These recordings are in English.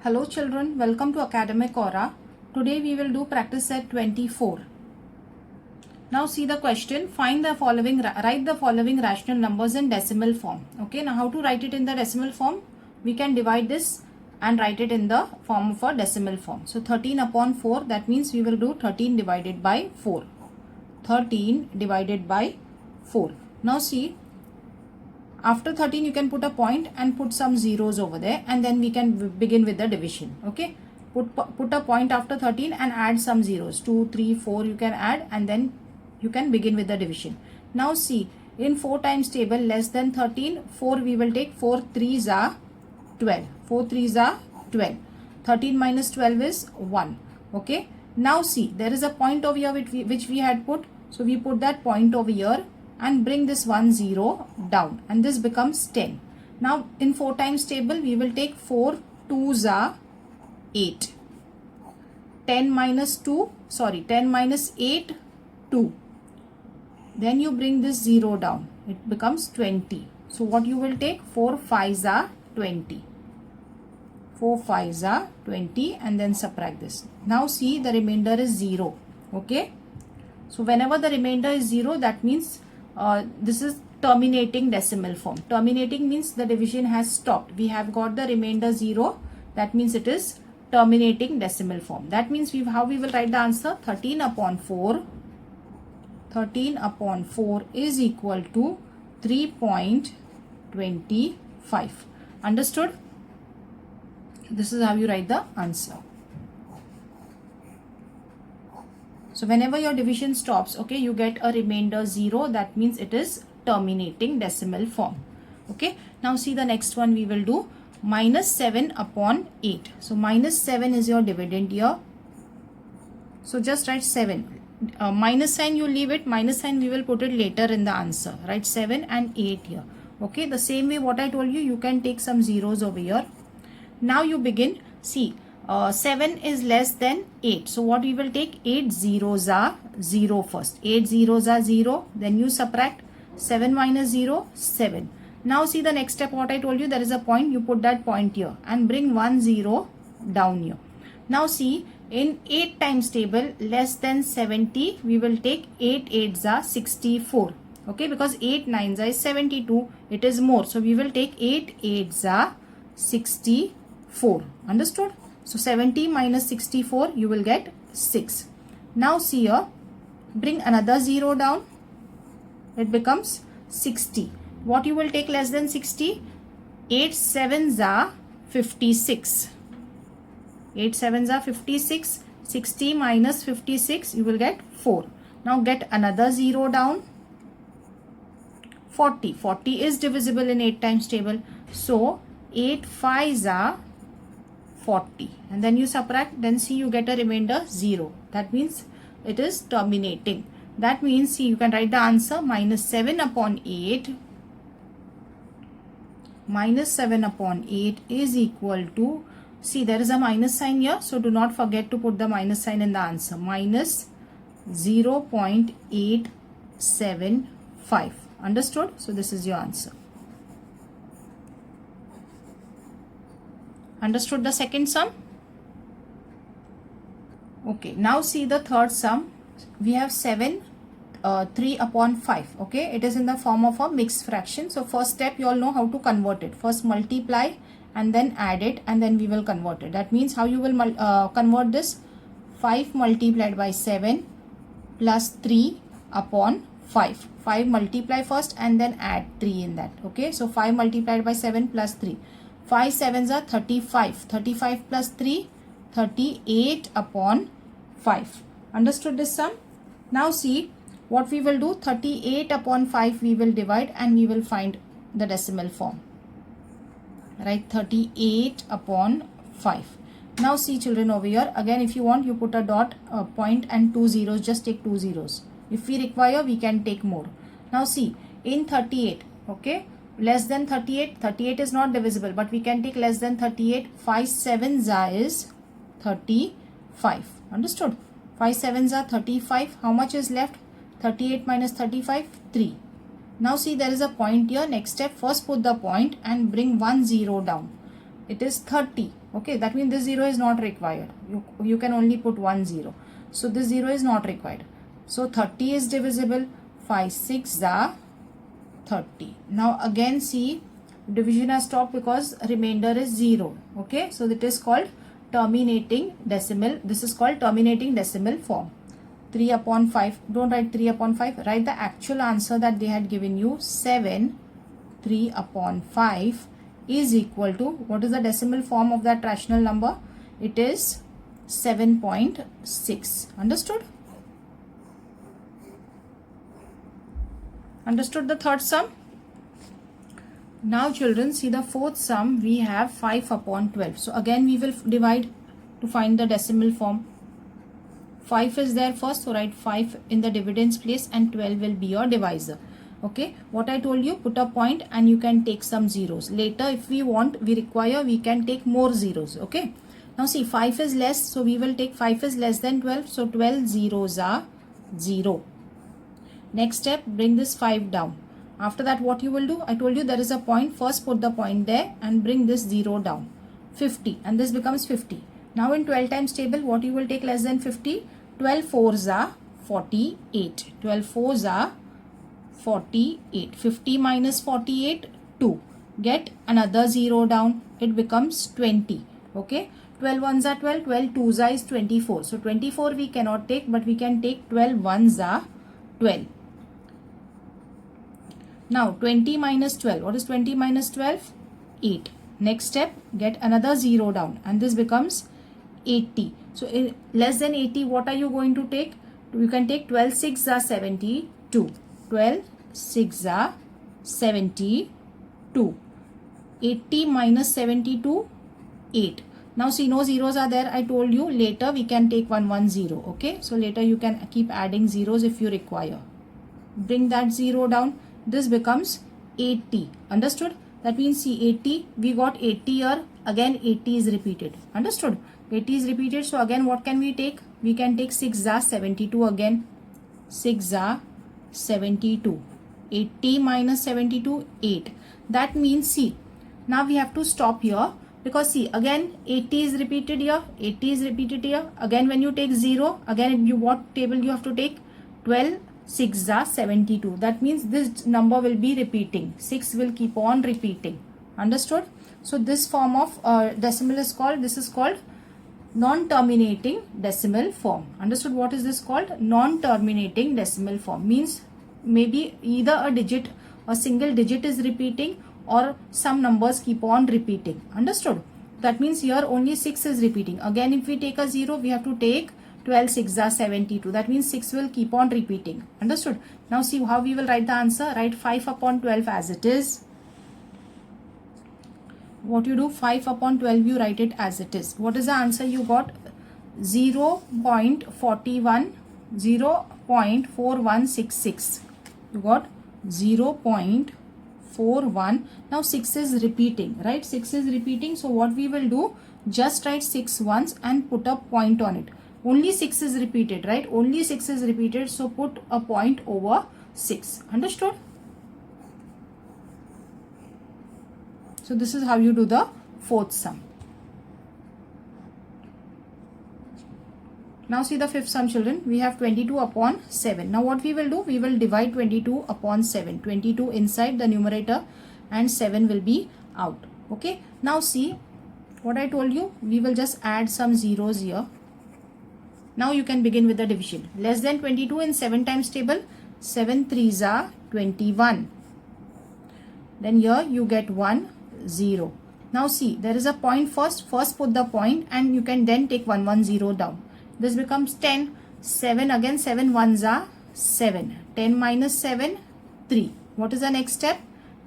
Hello children, welcome to Academic Aura. Today we will do practice set 24. Now see the question, write the following rational numbers in decimal form. Okay, now how to write it in the decimal form? We can divide this and write it in the form of a decimal form. So 13 upon 4, that means we will do 13 divided by 4. 13 divided by 4. Now see, after 13 you can put a point and put some zeros over there, and then we can begin with the division. Okay, put a point after 13 and add some zeros, 2 3 4 you can add, and then you can begin with the division. Now see, in 4 times table, less than 13, 4 we will take, 4 3s are 12, 4 3s are 12, 13 minus 12 is 1. Okay, now see, there is a point over here which we had put, so we put that point over here and bring this 1 0 down, and this becomes 10. Now in 4 times table we will take 4 2s are 8, 10 minus 8 2, then you bring this 0 down, it becomes 20. So what you will take, 4 5s are 20, 4 5s are 20, and then subtract this. Now see, the remainder is 0. Okay, so whenever the remainder is 0, that means this is terminating decimal form. Terminating means the division has stopped. We have got the remainder 0. That means it is terminating decimal form. That means how we will write the answer? 13 upon 4. 13 upon 4 is equal to 3.25. Understood? This is how you write the answer. So whenever your division stops, okay, you get a remainder 0. That means it is terminating decimal form. Okay, now see the next one we will do, minus 7 upon 8. So minus 7 is your dividend here. So just write 7. Minus sign you leave it, minus sign we will put it later in the answer. Write 7 and 8 here. Okay, the same way what I told you, you can take some zeros over here. Now you begin, see, 7 is less than 8. So what we will take, 8 zeros are 0 first. 8 zeros are 0. Then you subtract 7 minus 0, 7. Now see the next step, what I told you, there is a point. You put that point here and bring 1 0 down here. Now see, in 8 times table, less than 70, we will take 8 8s are 64. Okay, because 8 9s are 72. It is more. So we will take 8 8s are 64. Understood? So 70 minus 64, you will get 6. Now see here, bring another 0 down. It becomes 60. What you will take less than 60? 8 7s are 56. 8 7s are 56. 60 minus 56, you will get 4. Now get another 0 down. 40. 40 is divisible in 8 times table. So 8 5s are 40, and then you subtract, then see you get a remainder 0. That means it is terminating. That means see, you can write the answer, minus 7 upon 8. Minus 7 upon 8 is equal to, see there is a minus sign here, so do not forget to put the minus sign in the answer, minus 0.875. Understood? So this is your answer. Understood the second sum? Okay, now see the third sum. We have 7 3 upon 5. Okay, it is in the form of a mixed fraction. So first step, you all know how to convert it. First multiply and then add it, and then we will convert it. That means how you will convert this? 5 multiplied by 7 plus 3 upon 5. 5 multiply first and then add 3 in that. Okay, so 5 multiplied by 7 plus 3. 5 7s are 35. 35 plus 3, 38 upon 5. Understood this sum? Now see what we will do. 38 upon 5 we will divide, and we will find the decimal form. Right, 38 upon 5. Now see children over here, again if you want, you put a dot, a point and 2 zeros. Just take 2 zeros. If we require, we can take more. Now see, in 38, okay, less than 38, 38 is not divisible, but we can take less than 38. 5 7s are is 35. Understood? 5 7s are 35. How much is left? 38 minus 35, 3. Now see, there is a point here. Next step, first put the point and bring 1 0 down. it is 30. Okay, that means this 0 is not required. You can only put 1 0. So this 0 is not required. So 30 is divisible. 5 6 are 30. Now again see, division has stopped because remainder is 0. Okay, so it is called terminating decimal. This is called terminating decimal form. 3 upon 5. Don't write 3 upon 5. Write the actual answer that they had given you. 7 3 upon 5 is equal to, what is the decimal form of that rational number? It is 7.6. Understood? Understood the third sum? Now children, see the fourth sum. We have 5 upon 12. So again we will divide to find the decimal form. 5 is there first, so write 5 in the dividends place and 12 will be your divisor. Okay, what I told you, put a point and you can take some zeros. Later if we want, we require, we can take more zeros. Okay, now see, 5 is less, so we will take 5 is less than 12. So 12 zeros are 0. Next step, bring this 5 down. After that what you will do, I told you there is a point. First put the point there and bring this 0 down. 50, and this becomes 50. Now in 12 times table, what you will take less than 50? 12 4s are 48. 12 4s are 48. 50 minus 48, 2. Get another 0 down. It becomes 20. Okay. 12 1s are 12. 12 2s are is 24. So 24 we cannot take, but we can take 12 1s are 12. Now 20 minus 12. What is 20 minus 12? 8. Next step, get another 0 down and this becomes 80. So in less than 80, what are you going to take? You can take 12 6 are 72. 12 6 are 72. 80 minus 72, 8. Now see, no zeros are there. I told you later we can take 1 1 0. Okay, so later you can keep adding zeros if you require. Bring that 0 down. This becomes 80. Understood? That means see, 80, we got 80 here. Again 80 is repeated. Understood? 80 is repeated. So again what can we take? We can take 6 are 72 again. 6 are 72. 80 minus 72, 8. That means see, now we have to stop here because see, again 80 is repeated here, 80 is repeated here. Again when you take 0, again you, what table you have to take? 12 6 are 72. That means this number will be repeating. 6 will keep on repeating. Understood? So this form of decimal is called, this is called non-terminating decimal form. Understood? What is this called? Non-terminating decimal form. Means maybe either a digit, a single digit is repeating or some numbers keep on repeating. Understood? That means here only 6 is repeating. Again if we take a 0, we have to take 12 6 are 72. That means 6 will keep on repeating. Understood? Now see how we will write the answer. Write 5 upon 12 as it is. What you do? 5 upon 12 you write it as it is. What is the answer you got? 0.41, 0.4166. You got 0.41. Now 6 is repeating, right? 6 is repeating. So what we will do? Just write 6 once and put a point on it. Only 6 is repeated, right? Only 6 is repeated. So put a point over 6. Understood? So this is how you do the fourth sum. Now see the fifth sum, children. We have 22 upon 7. Now what we will do? We will divide 22 upon 7. 22 inside the numerator and 7 will be out. Okay. Now see what I told you. We will just add some zeros here. Now you can begin with the division. Less than 22 in 7 times table. 7 3s are 21. Then here you get 1 0. Now see, there is a point first. First put the point and you can then take 1 1 0 down. This becomes 10. 7 again, 7 1s are 7. 10 minus 7, 3. What is the next step?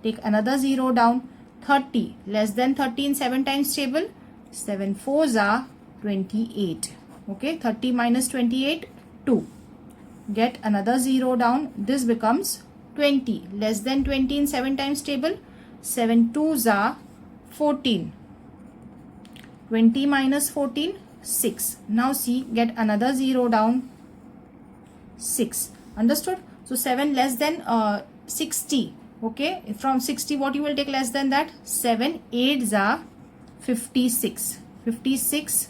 Take another 0 down. 30. Less than 30 in 7 times table. 7 4s are 28. Okay, 30 minus 28, 2. Get another 0 down. This becomes 20. Less than 20 in 7 times table. 7 2s are 14. 20 minus 14, 6. Now see, get another 0 down. 6. Understood? So 7 less than 60. Okay, from 60 what you will take less than that? 7 8s are 56. 56.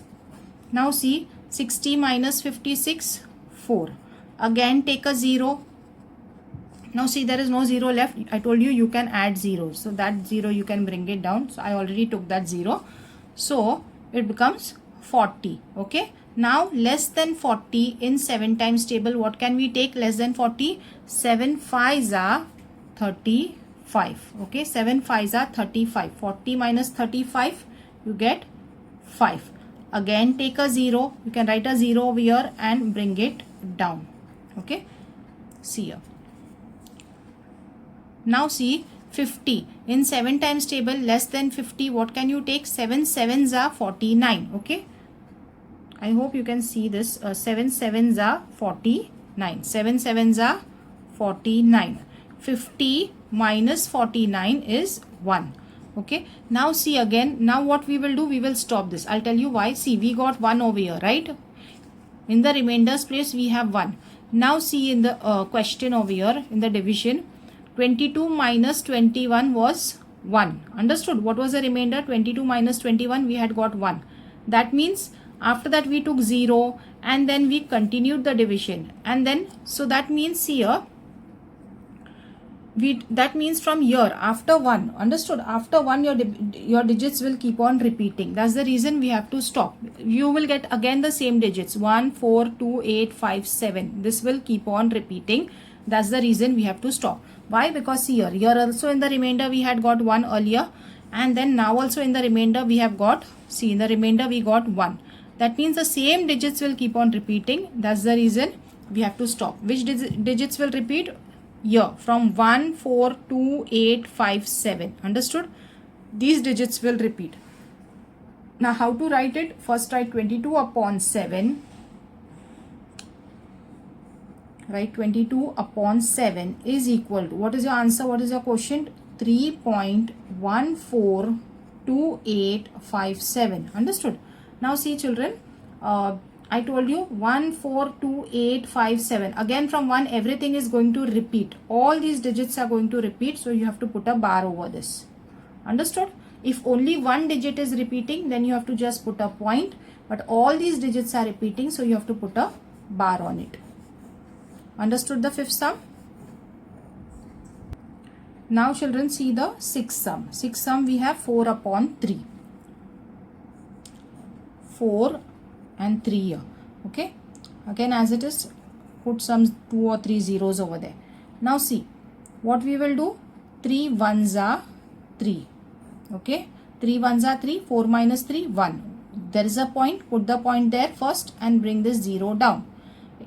Now see, 60 minus 56, 4. Again take a 0. Now see, there is no 0 left. I told you can add zeros. So that 0 you can bring it down. So I already took that 0. So it becomes 40. Okay. Now less than 40 in 7 times table. What can we take less than 40? 7 5s are 35. Okay. 7 5s are 35. 40 minus 35, you get 5. Again take a 0. You can write a 0 over here and bring it down. Okay. See here. Now see, 50 in 7 times table, less than 50, what can you take? 7 7s are 49. Okay. I hope you can see this. 7 7s are 49. 7 7s are 49. 50 minus 49 is 1. Okay. Now see again. Now what we will do? We will stop this. I'll tell you why. See, we got 1 over here, right? In the remainders place, we have 1. Now see in the question over here, in the division, 22 minus 21 was 1. Understood? What was the remainder? 22 minus 21, we had got 1. That means after that we took 0 and then we continued the division. And then, so that means here, that means from here after 1, understood, after 1 your digits will keep on repeating. That's the reason we have to stop. You will get again the same digits, 1 4 2 8 5 7. This will keep on repeating. That's the reason we have to stop. Why? Because here also in the remainder we had got 1 earlier, and then now also in the remainder we have got, see, in the remainder we got 1. That means the same digits will keep on repeating. That's the reason we have to stop. Which digits will repeat? Here, from 1 4 2 8 5 7. Understood? These digits will repeat. Now how to write it? First write 22 upon 7. Right, 22 upon 7 is equal to, what is your answer? What is your quotient? 3.142857. Understood? Now see children, I told you 142857. Again from 1 everything is going to repeat. All these digits are going to repeat. So you have to put a bar over this. Understood? If only one digit is repeating, then you have to just put a point. But all these digits are repeating. So you have to put a bar on it. Understood the fifth sum? Now children see the sixth sum. Sixth sum we have 4 upon 3. 4 and 3 here. Okay. Again as it is, put some 2 or 3 zeros over there. Now see, what we will do? 3 ones are 3. Okay. 3 ones are 3. 4 minus 3, 1. There is a point. Put the point there first and bring this 0 down.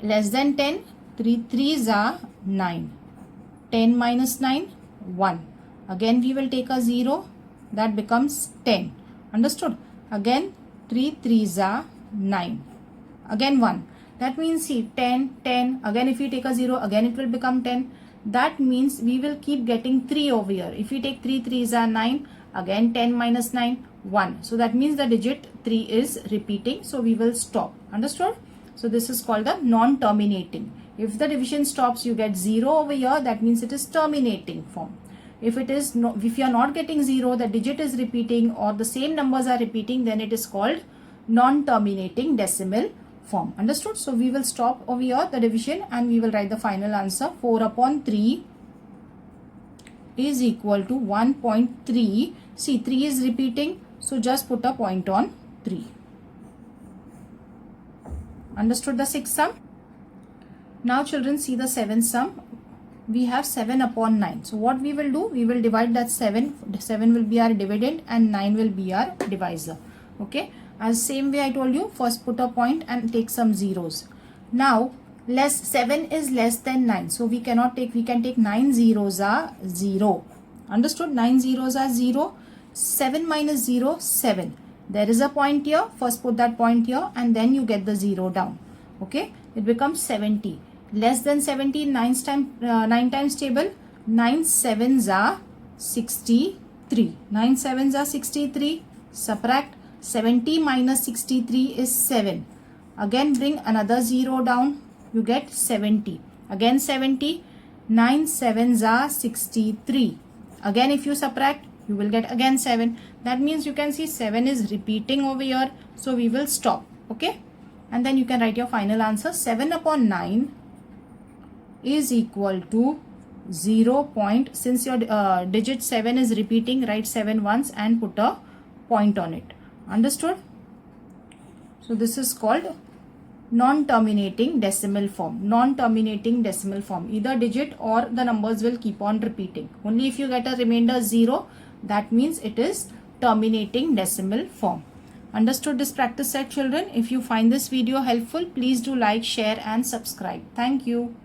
Less than 10. 3 3s are 9. 10 minus 9, 1. Again we will take a 0. That becomes 10. Understood? Again 3 3s are 9. Again 1. That means see 10, 10. Again if we take a 0, again it will become 10. That means we will keep getting 3 over here. If we take 3 3s are 9. Again 10 minus 9, 1. So that means the digit 3 is repeating. So we will stop. Understood? So this is called the non-terminating. If the division stops, you get 0 over here. That means it is terminating form. If it is no, if you are not getting 0, the digit is repeating or the same numbers are repeating, then it is called non-terminating decimal form. Understood? So we will stop over here the division and we will write the final answer. 4 upon 3 is equal to 1.3. See, 3 is repeating. So just put a point on 3. Understood the sixth sum? Now children see the seventh sum. We have 7 upon 9. So what we will do? We will divide that 7. 7 will be our dividend and 9 will be our divisor. Okay. As same way I told you, first put a point and take some zeros. Now 7 is less than 9. So we can take 9 zeros are 0. Understood? 9 zeros are 0. 7 minus 0, 7. There is a point here. First put that point here and then you get the 0 down. Okay. It becomes 70. Less than 70, 9 times table. 9 sevens are 63. 9 sevens are 63. Subtract 70 minus 63 is 7. Again bring another 0 down. You get 70. Again 70. 9 sevens are 63. Again if you subtract You will get again 7. That means you can see 7 is repeating over here. So we will stop. Okay. And then you can write your final answer. 7 upon 9 is equal to 0. Since your digit 7 is repeating, write 7 once and put a point on it. Understood? So this is called non-terminating decimal form. Non-terminating decimal form. Either digit or the numbers will keep on repeating. Only if you get a remainder 0, that means it is terminating decimal form. Understood this practice set, children? If you find this video helpful, please do like, share and subscribe. Thank you.